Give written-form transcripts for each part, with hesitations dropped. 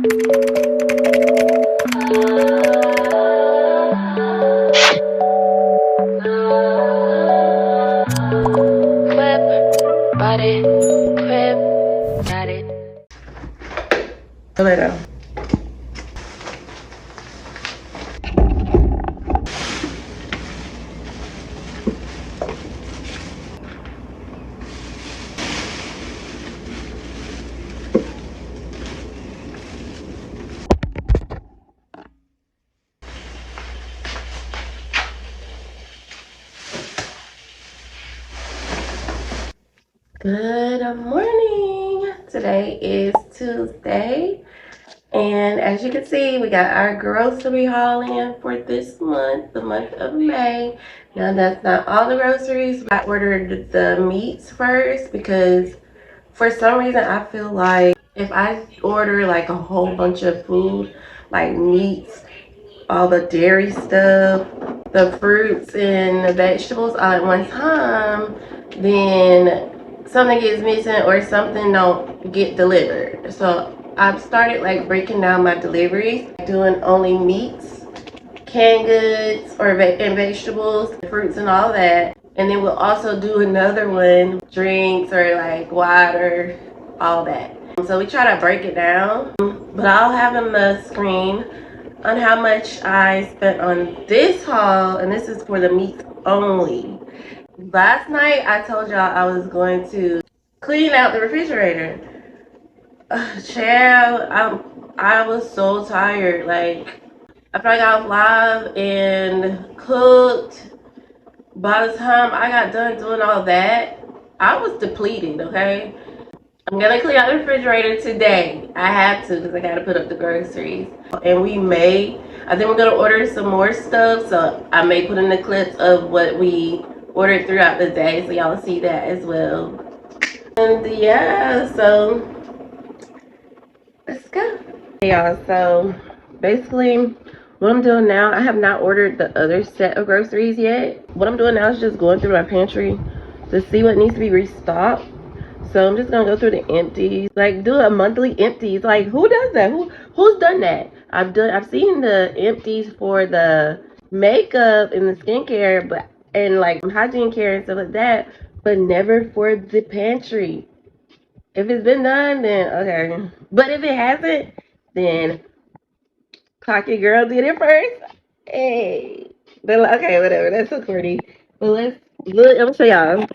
Later. Good morning. Today is Tuesday, and as you can see, we got our grocery haul in for this month, the month of May. Now, that's not all the groceries. I ordered the meats first because for some reason I feel like if I order like a whole bunch of food, like meats, all the dairy stuff, the fruits and the vegetables all at one time, then something gets missing or something don't get delivered. So I've started like breaking down my deliveries, doing only meats, canned goods or and vegetables, fruits and all that. And then we'll also do another one, drinks or like water, all that. So we try to break it down, but I'll have on the screen on how much I spent on this haul, and this is for the meats only. Last night I told y'all I was going to clean out the refrigerator. Child, I was so tired. Like, after I got off live and cooked, by the time I got done doing all that, I was depleted, okay? I'm gonna clean out the refrigerator today. I have to because I gotta put up the groceries. And I think we're gonna order some more stuff. So I may put in the clips of what we ordered throughout the day so y'all see that as well. And yeah, so let's go. Hey y'all, so basically what I'm doing now, I have not ordered the other set of groceries yet. What I'm doing now is just going through my pantry to see what needs to be restocked. So I'm just gonna go through the empties, like do a monthly empties. Like, who does that? Who's done that? I've seen the empties for the makeup and the skincare, but and like hygiene care and stuff like that, but never for the pantry. If it's been done, then okay. But if it hasn't, then Cocky Girl did it first. Hey. They're like, okay, whatever. That's so corny. But let's look. I'm gonna show y'all.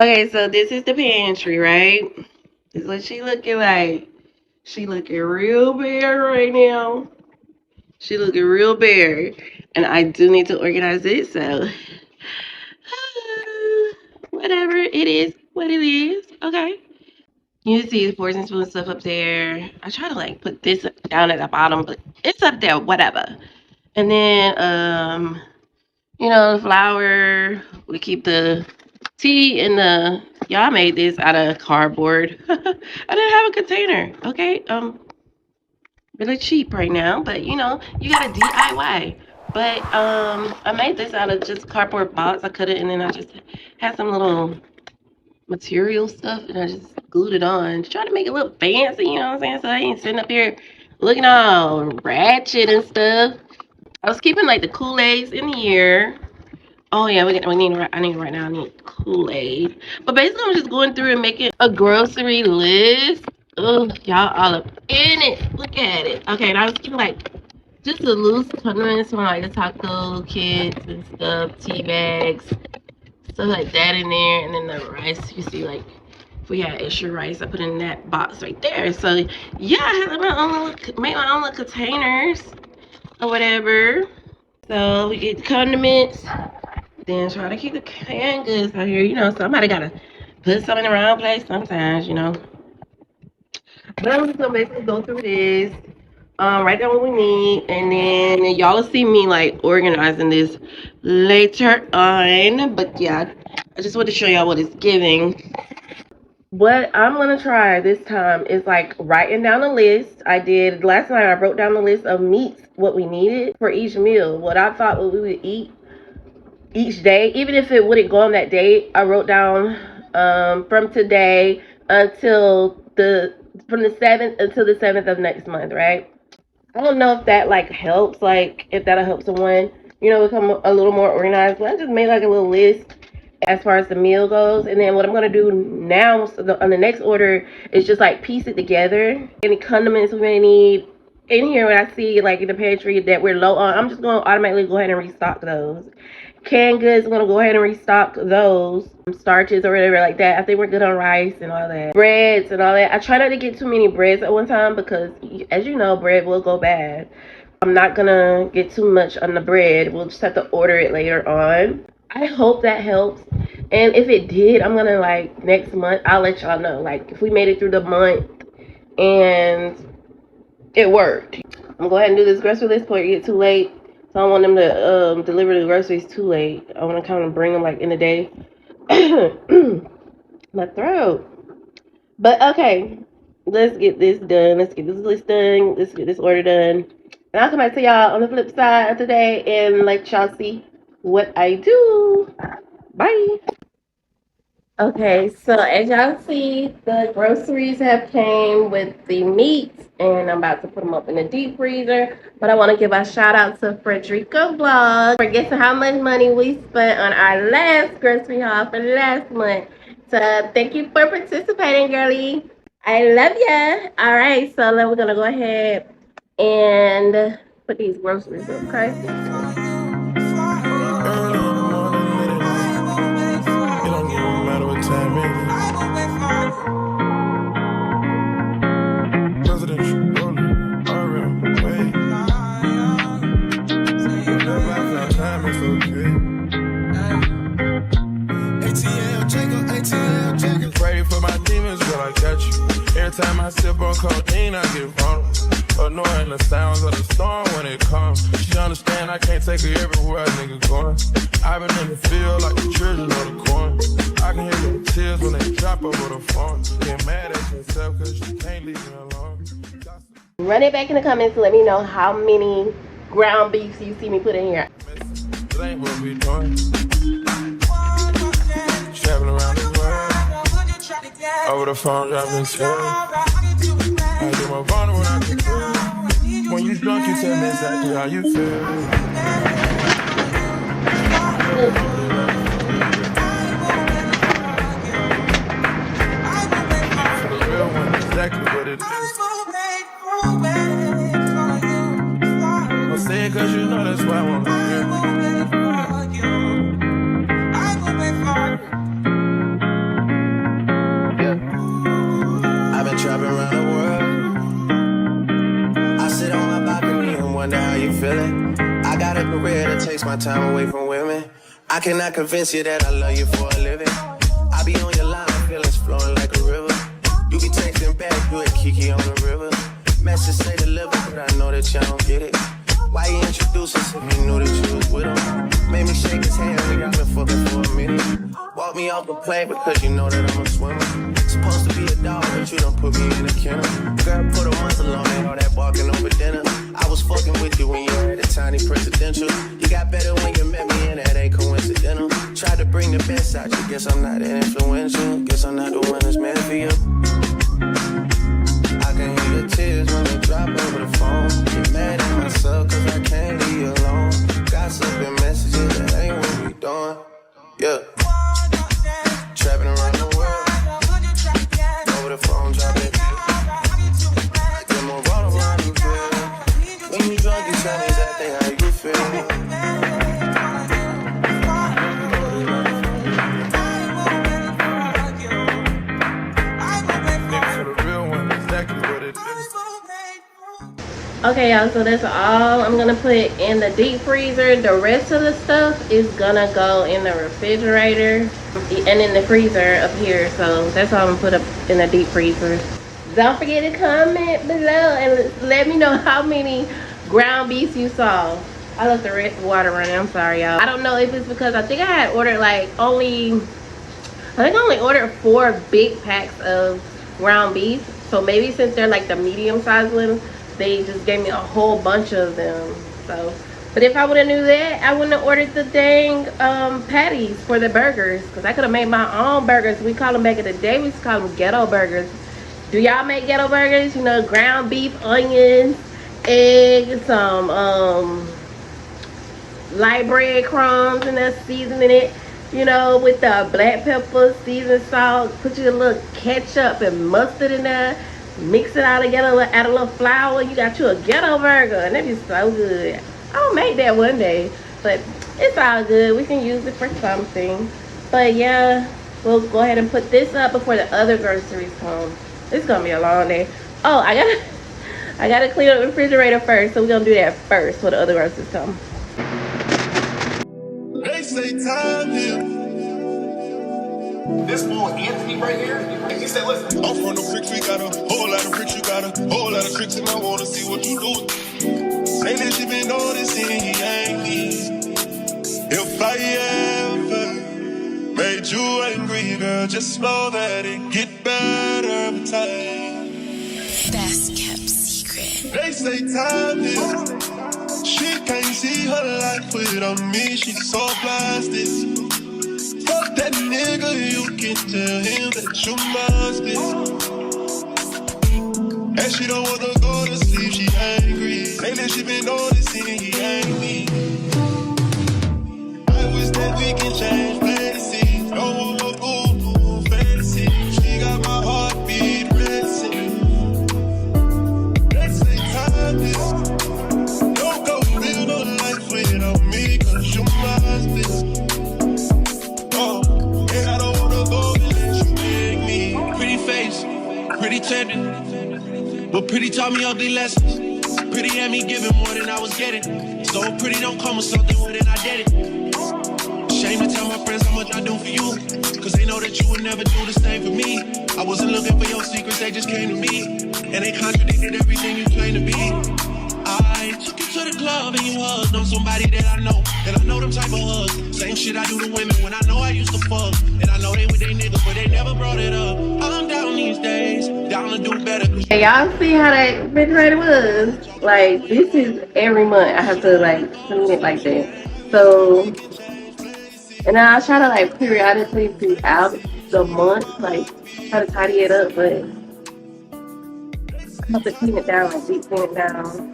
Okay, so this is the pantry, right? This is what she looking like. She looking real bare right now. She looking real bare. And I do need to organize it, so whatever it is, what it is. Okay. You see the forks and spoon stuff up there. I try to like put this down at the bottom, but it's up there, whatever. And then the flour. We keep the tea in the. Y'all made this out of cardboard. I didn't have a container. Okay, really cheap right now, but you gotta DIY. But I made this out of just cardboard box. I cut it and then I just had some little material stuff and I just glued it on. Try to make it look fancy, you know what I'm saying? So I ain't sitting up here looking all ratchet and stuff. I was keeping like the Kool-Aids in here. Oh yeah, I need right now. I need Kool-Aid. But basically, I'm just going through and making a grocery list. Ugh, y'all all up in it. Look at it. Okay, and I was keeping like just the loose condiments from like the taco kits and stuff, tea bags, stuff like that in there, and then the rice. You see, like if we had extra rice, I put in that box right there. So yeah, I have made my own little containers or whatever. So we get the condiments. Then try to keep the canned goods out here. Somebody gotta put some in the wrong place sometimes. But I'm just gonna basically go through this, write down what we need, and then y'all will see me like organizing this later on. But yeah, I just want to show y'all what it's giving. What I'm gonna try this time is like writing down a list. I did last night. I wrote down the list of meats, what we needed for each meal, what I thought what we would eat each day, even if it wouldn't go on that day. I wrote down from today until the from the 7th until the 7th of next month, right? I don't know if that like helps, like if that'll help someone, become a little more organized. But I just made like a little list as far as the meal goes, and then what I'm gonna do now on the next order is just like piece it together. Any condiments we may need in here, when I see like in the pantry that we're low on, I'm just gonna automatically go ahead and restock those. Canned goods, I'm gonna go ahead and restock those. Starches or whatever like that. I think we're good on rice and all that. Breads and all that. I try not to get too many breads at one time because, as you know, bread will go bad. I'm not gonna get too much on the bread. We'll just have to order it later on. I hope that helps. And if it did, I'm gonna like next month, I'll let y'all know. Like if we made it through the month and it worked. I'm gonna go ahead and do this grocery list before it gets too late. So I don't want them to deliver the groceries too late. I want to kind of bring them like in the day. My throat. But okay, let's get this done. Let's get this list done. Let's get this order done. And I'll come back to y'all on the flip side of today and let y'all see what I do. Bye. Okay, so as y'all see, the groceries have came with the meats, and I'm about to put them up in the deep freezer. But I want to give a shout out to Frederica Vlog for guessing how much money we spent on our last grocery haul for last month. So thank you for participating, girlie. I love ya. All right, so then we're gonna go ahead and put these groceries up, okay? Every time I sip on codeine, I get vulnerable. Annoying the sounds of the storm when it comes. She understand I can't take her everywhere a nigga going. I've been in the field like the children of the corn. I can hear the tears when they drop over the phone. Get mad at yourself cause you can't leave me alone. Run it back in the comments to let me know how many ground beefs you see me put in here. It ain't what we doing. Traveling around the world. Over the phone, dropping tears. I get my vulnerable when I can feel. When you drunk, you tell me exactly how you feel. For the real one, exactly what it is. I'll say it cause you know that's why I want to hear. Trapping around the world. I sit on my balcony and wonder how you feeling. I got a career that takes my time away from women. I cannot convince you that I love you for a living. I be on your line, feelings flowing like a river. You be texting back, you at Kiki on the river. Message say deliver, but I know that y'all don't get it. Why you introduce us if you knew that you was with him? Made me shake his hand, we got been fucking for a minute. Walk me off the plane because you know that I'm a swimmer. Supposed to be a dog, but you done put me in a kennel. Girl, put a muzzle on me, all that barking over dinner. I was fucking with you when you had a tiny presidential. You got better when you met me, and that ain't coincidental. Tried to bring the best out you, guess I'm not that influential. Guess I'm not the one that's meant for you. I can hear your tears when they drop over the phone. Get mad at myself cause I can't leave you alone. Gossiping messages, that ain't what we doing. Yeah. Trapping around the world. Over the phone, dropping it. Get more vulnerable how you feel. When you drunk, you tell me exactly how you feel. Okay, y'all, so that's all I'm gonna put in the deep freezer. The rest of the stuff is gonna go in the refrigerator and in the freezer up here. So that's all I'm gonna put up in the deep freezer. Don't forget to comment below and let me know how many ground beefs you saw. I left the rest of the water running. I'm sorry, y'all. I don't know if it's because I think I had ordered I only ordered 4 big packs of ground beef. So maybe since they're like the medium sized ones, they just gave me a whole bunch of them. So, but if I would have knew that, I wouldn't have ordered the dang patties for the burgers, because I could have made my own burgers. We call them back in the day, we used to call them ghetto burgers. Do y'all make ghetto burgers? You know, ground beef, onions, eggs, some light bread crumbs, and that's seasoning it. You know, with the black pepper, seasoned salt, put your little ketchup and mustard in there. Mix it all together, add a little flour. You got you a ghetto burger, and that be so good. I'll make that one day, but it's all good. We can use it for something. But yeah, we'll go ahead and put this up before the other groceries come. It's gonna be a long day. Oh, I gotta clean up the refrigerator first, so we're gonna do that first before the other groceries come. They say time here. This fool Anthony right here. He said, listen, I'm from the bricks, we got a whole lot of bricks, you got a whole lot of tricks, and I wanna see what you do. Lately she been noticing he ain't me. If I ever made you angry, girl, just know that it get better with time. Best kept secret. They say time is. She can't see her life without me, she's so blasted. Fuck that nigga, you can tell him that you must be. And she don't wanna go to sleep, she angry. Lately she been noticing he ain't me. I wish that we can change fantasy. Don't want no boo-boo fantasy. She got my heartbeat racing. They say time is. Don't go live no life without me, cause you must be. And I don't wanna go unless you make me. Pretty face, pretty tempting, but pretty taught me ugly lessons. Pretty had me giving more than I was getting. So pretty don't come with something more than I did it. Shame to tell my friends how much I do for you, cause they know that you would never do the same for me. I wasn't looking for your secrets, they just came to me. And they contradicted everything you claim to be. I took you to the club and you hugged on somebody that I know. And I know them type of hugs. Same shit I do to women when I know I used to fuck. And I know they with they niggas, but they never brought it up. I'm down these days, down to do better. Hey, y'all see how that refrigerator was? Like, this is every month. I have to, like, clean it like that. So, and then I'll try to, like, periodically throughout the month, like, try to tidy it up, but I have to clean it down, like, deep clean it down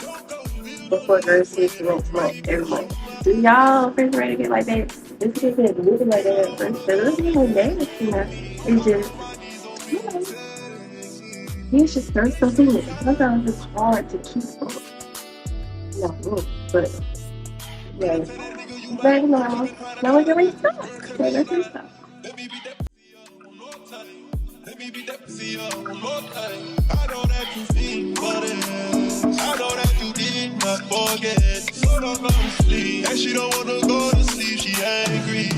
before groceries the next month, every month. Do y'all refrigerator get like that? This shit get moving like that at first, but it doesn't get like that, you know. It's just, you know, you should start something in it. Sometimes it's hard to keep them. You know, but, yeah. But, no, now we're going to restock. So let's restock. Let me be that pussy one more time. I know that you think for this. I know that you did not forget. So don't go to sleep. And she don't wanna go to sleep, she angry.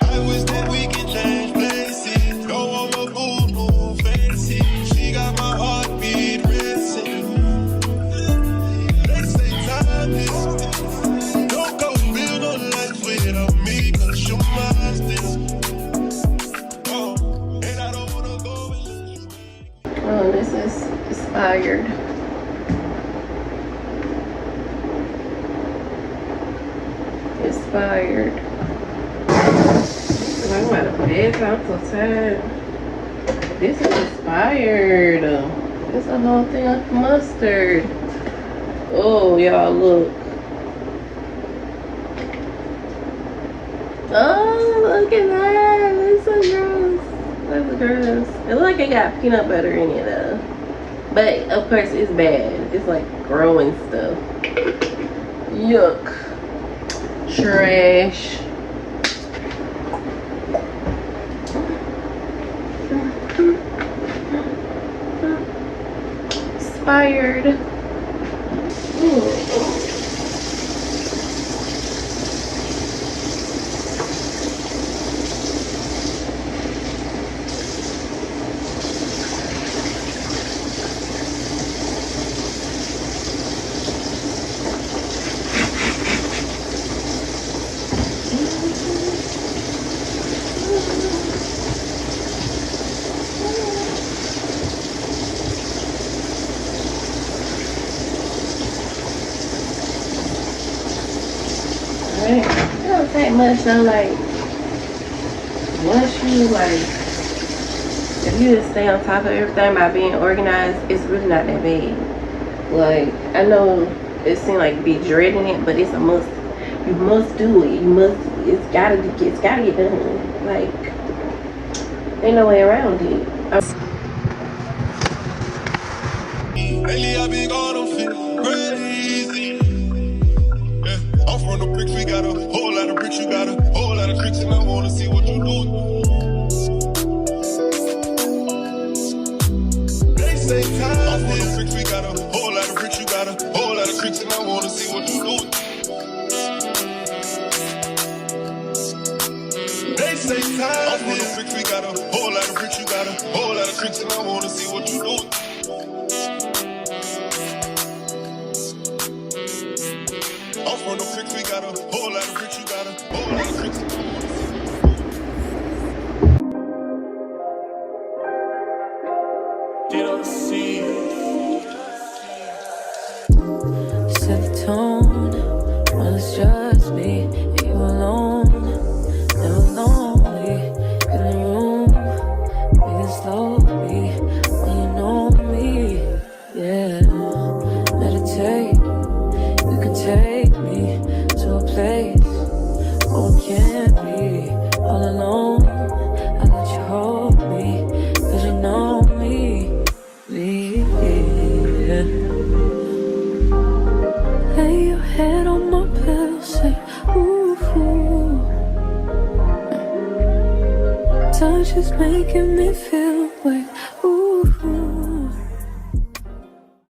I wish that we can change places. Don't want no boo-boo fantasy. She got my heartbeat racing. They say time is. Don't go build no life without me, cause you must be. Oh, this is expired. Expired. I'm about to put this out so sad. This is expired. It's a whole thing of mustard. Oh, y'all look. Oh, look at that. It's so gross. That's gross. It looks like it got peanut butter in it though. But of course it's bad. It's like growing stuff. Yuck. Trash. Expired. It don't take much though, like once you like you just stay on top of everything by being organized, it's really not that bad. Like, I know it seems like be dreading it, but it's a must. You must do it. You must. It's gotta get done. Like, ain't no way around it. Lately I been gone, I'm feeling crazy. Yeah, I'm from the bricks, we got a whole lot of bricks, you got a whole lot of tricks, and I wanna see what you do. They say time. I'm from the bricks, we got a whole lot of bricks, you got a whole lot of tricks, and I wanna see what you do. They say time. I'm from the bricks, we got a whole lot of bricks, you got a whole lot of tricks, and I wanna see what you do. I'm from the bricks, we got a whole lot of bricks, you got a whole lot of tricks. Set the tone, well it's just me and you alone. Never lonely in the room, breathing slowly when you know me. Yeah, meditate, you can take me to a place where we can't be all alone. I let you hold me, cause you know me. Yeah. Lay your head on my pillow, say, ooh, ooh. Touch is making me feel